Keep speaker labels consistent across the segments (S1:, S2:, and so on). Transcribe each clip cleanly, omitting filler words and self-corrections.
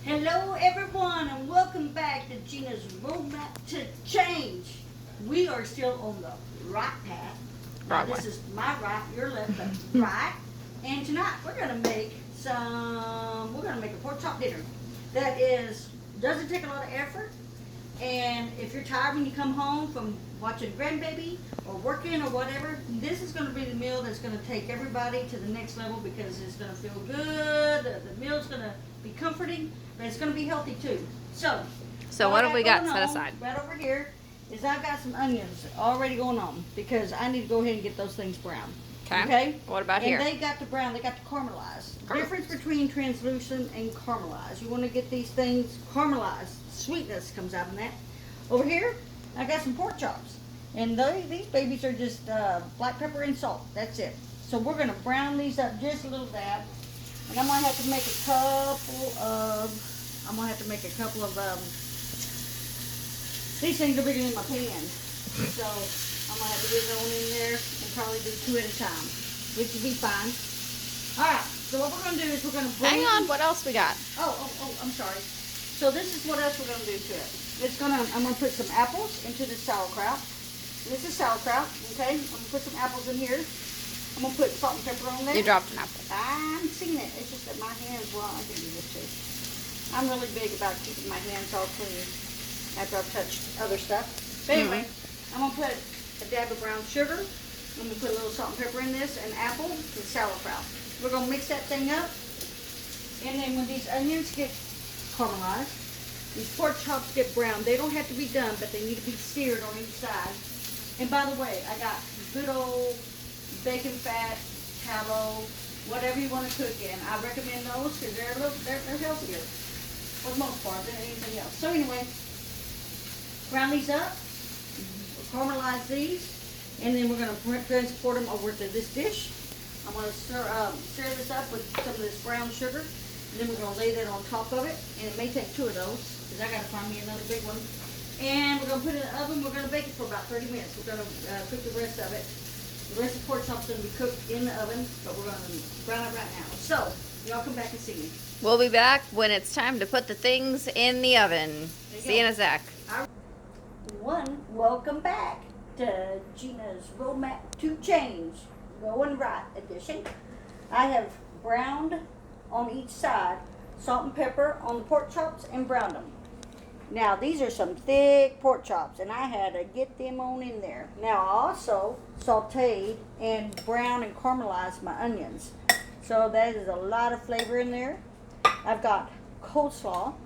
S1: Hello everyone and welcome back to Gina's Roadmap to Change. We are still on the right path. Now this is my right, your left, but right. And tonight we're gonna make a pork chop dinner that doesn't take a lot of effort. And if you're tired when you come home from watching grandbaby or working or whatever, this is going to be the meal that's going to take everybody to the next level because it's going to feel good. The meal's going to be comforting, but it's going to be healthy too. So
S2: what have we got set aside?
S1: Right over here is I've got some onions already going on because I need to go ahead and get those things brown. Okay.
S2: What about here?
S1: And they got to brown. They got to caramelize. Difference between translucent and caramelized. You want to get these things caramelized. Sweetness comes out in that. Over here, I got some pork chops, and these babies are just black pepper and salt. That's it. So we're gonna brown these up just a little dab, and I'm gonna have to make a couple of. These things are bigger than my pan, so I'm gonna have to get one in there and probably do 2 at a time, which will be fine. All right. So what we're gonna do is we're gonna
S2: hang on. What else we got?
S1: Oh, I'm sorry. So this is what else we're gonna do to it. I'm gonna put some apples into the sauerkraut. This is sauerkraut, okay? I'm gonna put some apples in here. I'm gonna put salt and pepper on there.
S2: You dropped an apple.
S1: I'm seeing it. It's just that my hands, well, I can do this too. I'm really big about keeping my hands all clean after I've touched other stuff. But anyway, I'm gonna put a dab of brown sugar. I'm gonna put a little salt and pepper in this, an apple, and sauerkraut. We're gonna mix that thing up. And then when these onions get caramelized, these pork chops get brown. They don't have to be done, but they need to be seared on each side. And by the way, I got good old bacon fat, tallow, whatever you want to cook in. I recommend those because they're healthier for the most part than anything else. So anyway, brown these up, caramelize these, and then we're going to transport them over to this dish. I'm going to stir this up with some of this brown sugar. And then we're going to lay that on top of it. And it may take 2 of those because I got to find me another big one. And we're going to put it in the oven. We're going to bake it for about 30 minutes. We're going to cook the rest of it. The rest of the pork chop's going to be cooked in the oven, but we're going to brown it right now. So, y'all come back and see me.
S2: We'll be back when it's time to put the things in the oven. See you in a sec.
S1: Welcome back to Gina's Roadmap to Change. Going right edition. I have browned on each side salt and pepper on the pork chops and browned them. Now these are some thick pork chops and I had to get them on in there. Now I also sauteed and browned and caramelized my onions. So that is a lot of flavor in there. I've got sauerkraut.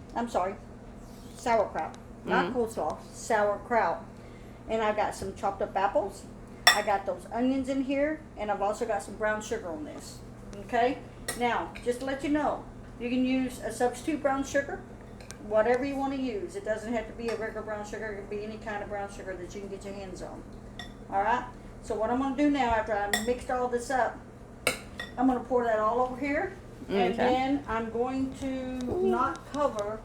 S1: Not coleslaw, sauerkraut. And I've got some chopped up apples. I got those onions in here, and I've also got some brown sugar on this. Okay? Now, just to let you know, you can use a substitute brown sugar, whatever you want to use. It doesn't have to be a regular brown sugar. It can be any kind of brown sugar that you can get your hands on. Alright? So what I'm going to do now, after I've mixed all this up, I'm going to pour that all over here. And then I'm going to not cover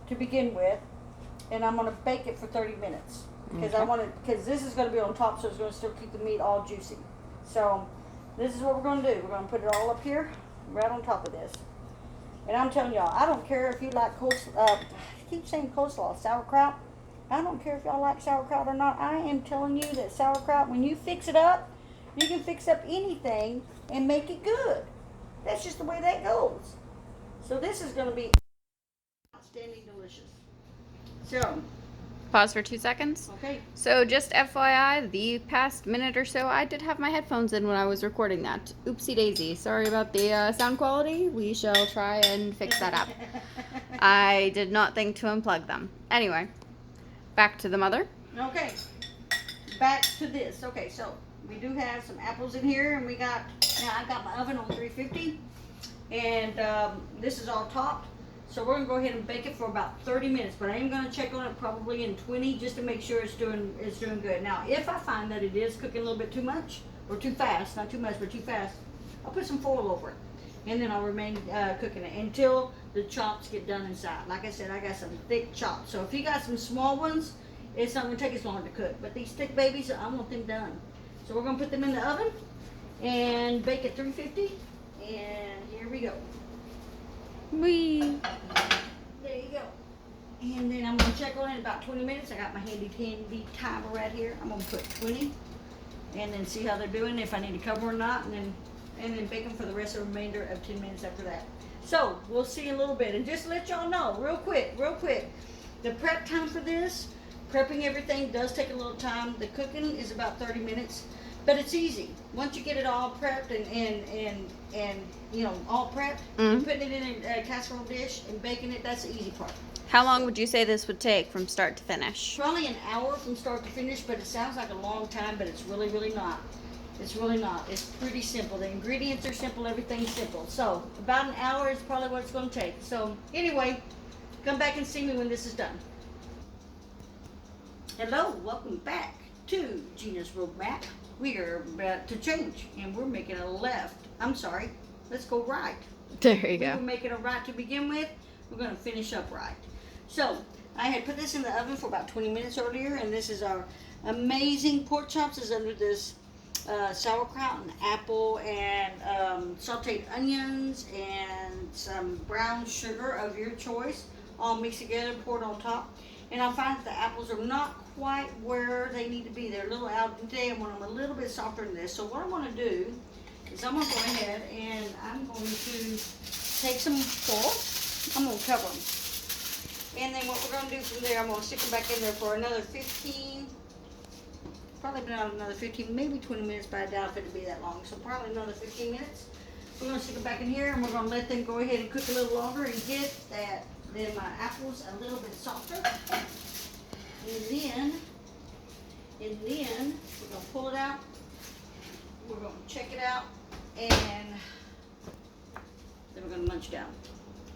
S1: to begin with, and I'm going to bake it for 30 minutes. Because this is going to be on top, so it's going to still keep the meat all juicy. So this is what we're going to do. We're going to put it all up here, right on top of this. And I'm telling y'all, I don't care if you like I keep saying coleslaw, sauerkraut. I don't care if y'all like sauerkraut or not. I am telling you that sauerkraut, when you fix it up, you can fix up anything and make it good. That's just the way that goes. So this is going to be outstanding delicious. So
S2: Pause for 2 seconds.
S1: okay.
S2: So just FYI, the past minute or so, I did have my headphones in when I was recording that. Oopsie daisy. Sorry about the sound quality. We shall try and fix that up. I did not think to unplug them. Anyway, back to the mother.
S1: Okay, back to this. Okay, so we do have some apples in here, and now I've got my oven on 350, and this is all topped. So we're gonna go ahead and bake it for about 30 minutes, but I am gonna check on it probably in 20 just to make sure it's doing good. Now, if I find that it is cooking a little bit too much or too fast, not too much but too fast, I'll put some foil over it, and then I'll remain cooking it until the chops get done inside. Like I said, I got some thick chops, so if you got some small ones, it's not gonna take as long to cook. But these thick babies, I want them done. So we're gonna put them in the oven and bake at 350, and here we go.
S2: Wee.
S1: that going in about 20 minutes. I got my handy timer right here. I'm gonna put 20 and then see how they're doing, if I need to cover or not, and then bake them for the rest of the remainder of 10 minutes after that. So we'll see in a little bit. And just to let y'all know, real quick, the prep time for this, prepping everything does take a little time. The cooking is about 30 minutes, but it's easy. Once you get it all prepped and you know, all prepped, putting it in a casserole dish and baking it, that's the easy part.
S2: How long would you say this would take from start to finish?
S1: Probably an hour from start to finish, but it sounds like a long time, but it's really, really not. It's really not. It's pretty simple. The ingredients are simple, everything's simple. So about an hour is probably what it's going to take. So anyway, come back and see me when this is done. Hello, welcome back to Gina's Roadmap. We are about to change, and we're making a left. I'm sorry, let's go right.
S2: There you
S1: We were
S2: go.
S1: making a right to begin with. We're going to finish up right. So I had put this in the oven for about 20 minutes earlier, and this is our amazing pork chops. Is under this sauerkraut and apple and sauteed onions and some brown sugar of your choice, all mixed together, poured on top. And I find that the apples are not quite where they need to be. They're a little out today. I want them a little bit softer than this. So what I'm going to do is I'm going to go ahead and I'm going to take some pork. I'm going to cover them. And then what we're going to do from there, I'm going to stick them back in there for another 15, probably not another 15, maybe 20 minutes, but I doubt if it'll be that long. So probably another 15 minutes. We're going to stick them back in here, and we're going to let them go ahead and cook a little longer and get my apples a little bit softer. And then we're going to pull it out. We're going to check it out, and then we're going to munch down.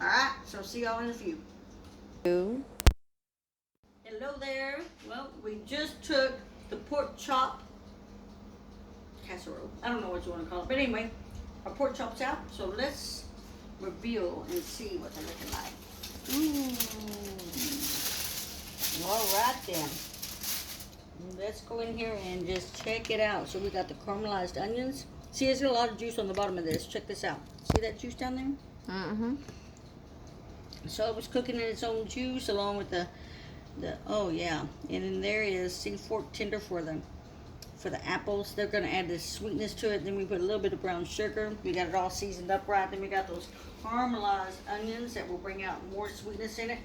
S1: All right, so see y'all in a few. Hello there. Well, we just took the pork chop casserole. I don't know what you want to call it, but anyway, our pork chops out. So let's reveal and see what they're looking like. All right then. Let's go in here and just check it out. So we got the caramelized onions. See, there's a lot of juice on the bottom of this. Check this out. See that juice down there?
S2: Mm-hmm.
S1: So it was cooking in its own juice along with the oh yeah, and then there is, see, fork tender for the apples. They're gonna add this sweetness to it. Then we put a little bit of brown sugar. We got it all seasoned up right. Then we got those caramelized onions that will bring out more sweetness in it.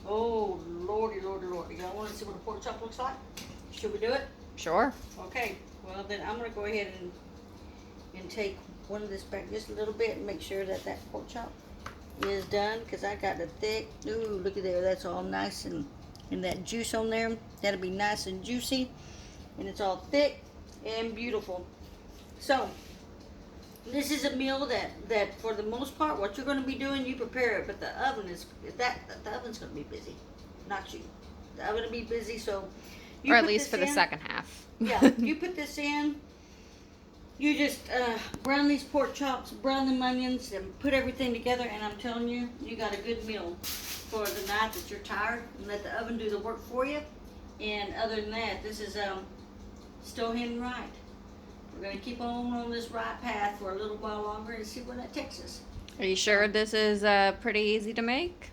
S1: Oh lordy, lordy, lordy! Y'all want to see what a pork chop looks like? Should we do it?
S2: Sure.
S1: Okay. Well then, I'm gonna go ahead and take one of this back just a little bit and make sure that pork chop is done, because I got the thick. Ooh, look at there. That's all nice and that juice on there. That'll be nice and juicy, and it's all thick and beautiful. So this is a meal that for the most part, what you're going to be doing, you prepare it, but the oven's going to be busy, not you. The oven will be busy, so you
S2: Or at
S1: put
S2: least
S1: this
S2: for the
S1: in.
S2: second half.
S1: Yeah, you put this in. You just brown these pork chops, brown them onions, and put everything together, and I'm telling you, you got a good meal for the night that you're tired, and let the oven do the work for you. And other than that, this is still heading right. We're going to keep on this right path for a little while longer and see where that takes us.
S2: Are you sure this is pretty easy to make?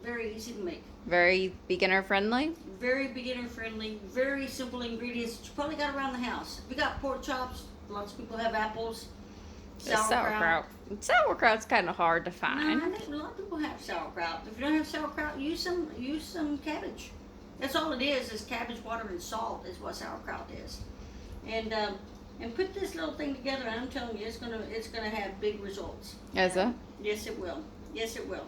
S1: Very easy to make.
S2: Very beginner friendly?
S1: Very beginner friendly, very simple ingredients that you probably got around the house. We got pork chops. Lots of people have apples, sauerkraut.
S2: Sauerkraut's kind of hard to find.
S1: I think a lot of people have sauerkraut. If you don't have sauerkraut, use some cabbage. That's all it is cabbage, water, and salt is what sauerkraut is. And put this little thing together, and I'm telling you, it's gonna have big results.
S2: Is it?
S1: Yes, it will. Yes, it will.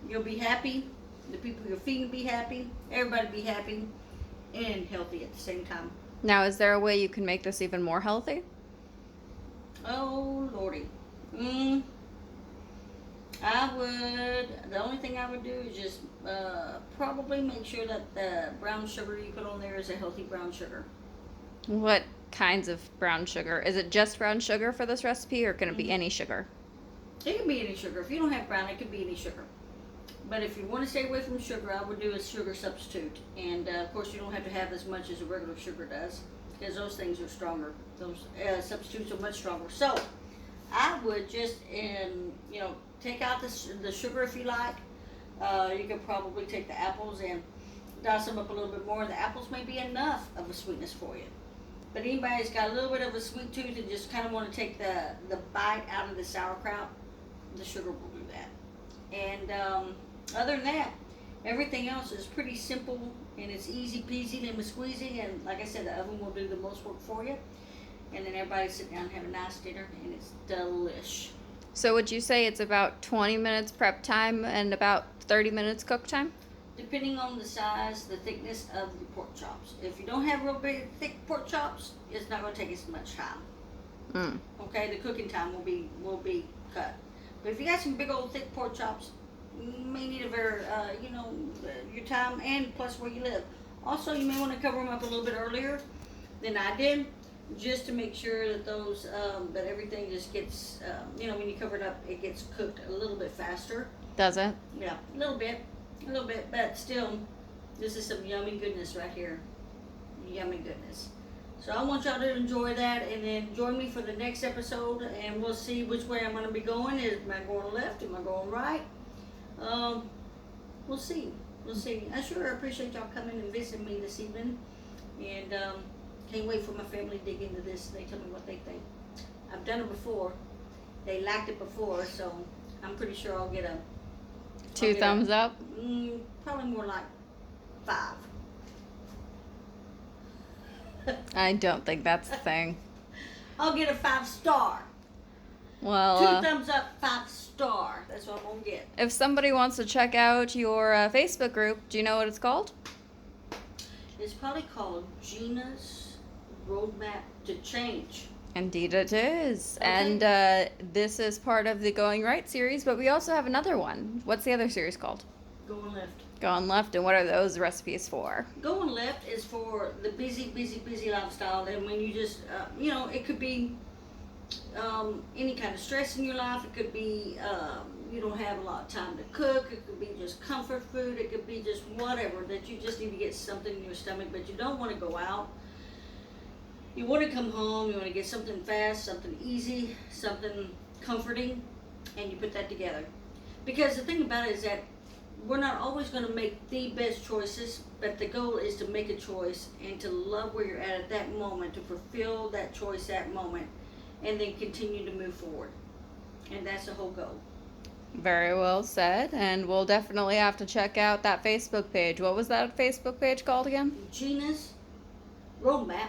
S1: You'll be happy. The people you're feeding will be happy. Everybody be happy and healthy at the same time.
S2: Now, is there a way you can make this even more healthy?
S1: Oh lordy. The only thing I would do is just probably make sure that the brown sugar you put on there is a healthy brown sugar.
S2: What kinds of brown sugar? Is it just brown sugar for this recipe, or can it be any sugar?
S1: It can be any sugar. If you don't have brown, it could be any sugar. But if you want to stay away from sugar, I would do a sugar substitute. And of course, you don't have to have as much as a regular sugar does, because those things are stronger. Those substitutes are much stronger. So I would just, take out the sugar if you like. You could probably take the apples and dice them up a little bit more. The apples may be enough of a sweetness for you. But anybody's got a little bit of a sweet tooth and just kind of want to take the bite out of the sauerkraut, the sugar will do that. And other than that, everything else is pretty simple and it's easy peasy, lemon squeezy. And like I said, the oven will do the most work for you. And then everybody sit down and have a nice dinner, and it's delish.
S2: So would you say it's about 20 minutes prep time and about 30 minutes cook time?
S1: Depending on the size, the thickness of the pork chops. If you don't have real big, thick pork chops, it's not going to take as much time. Okay, the cooking time will be cut. But if you got some big old thick pork chops, you may need a very, your time and plus where you live. Also, you may want to cover them up a little bit earlier than I did, just to make sure that those, that everything just gets, when you cover it up, it gets cooked a little bit faster.
S2: Does it?
S1: Yeah, a little bit, but still, this is some yummy goodness right here. Yummy goodness. So I want y'all to enjoy that, and then join me for the next episode, and we'll see which way I'm going to be going. Am I going left? Am I going right? We'll see. I sure appreciate y'all coming and visiting me this evening, and can't wait for my family to dig into this. They tell me what they think. I've done it before. They liked it before, so I'm pretty sure I'll get a
S2: 2 thumbs up?
S1: Probably more like 5.
S2: I don't think that's the thing.
S1: I'll get a 5-star.
S2: Well,
S1: 2 thumbs up, 5-star. That's what I'm gonna get.
S2: If somebody wants to check out your Facebook group, do you know what it's called?
S1: It's probably called Gina's Roadmap to Change.
S2: Indeed it is.
S1: Okay.
S2: And this is part of the Going Right series, but we also have another one. What's the other series called?
S1: Going Left.
S2: Going Left, and what are those recipes for?
S1: Going Left is for the busy lifestyle, and when you just, it could be any kind of stress in your life. It could be you don't have a lot of time to cook. It could be just comfort food. It could be just whatever, that you just need to get something in your stomach, but you don't want to go out. You want to come home. You want to get something fast, something easy, something comforting, and you put that together. Because the thing about it is that we're not always going to make the best choices, but the goal is to make a choice and to love where you're at that moment, to fulfill that choice that moment, and then continue to move forward. And that's the whole goal.
S2: Very well said, and we'll definitely have to check out that Facebook page. What was that Facebook page called again?
S1: Gina's Roadmap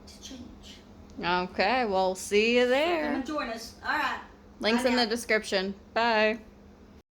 S1: to Change.
S2: Okay, we'll see you
S1: Come
S2: there.
S1: and join us. All right.
S2: Links
S1: Bye
S2: in
S1: now.
S2: the description. Bye.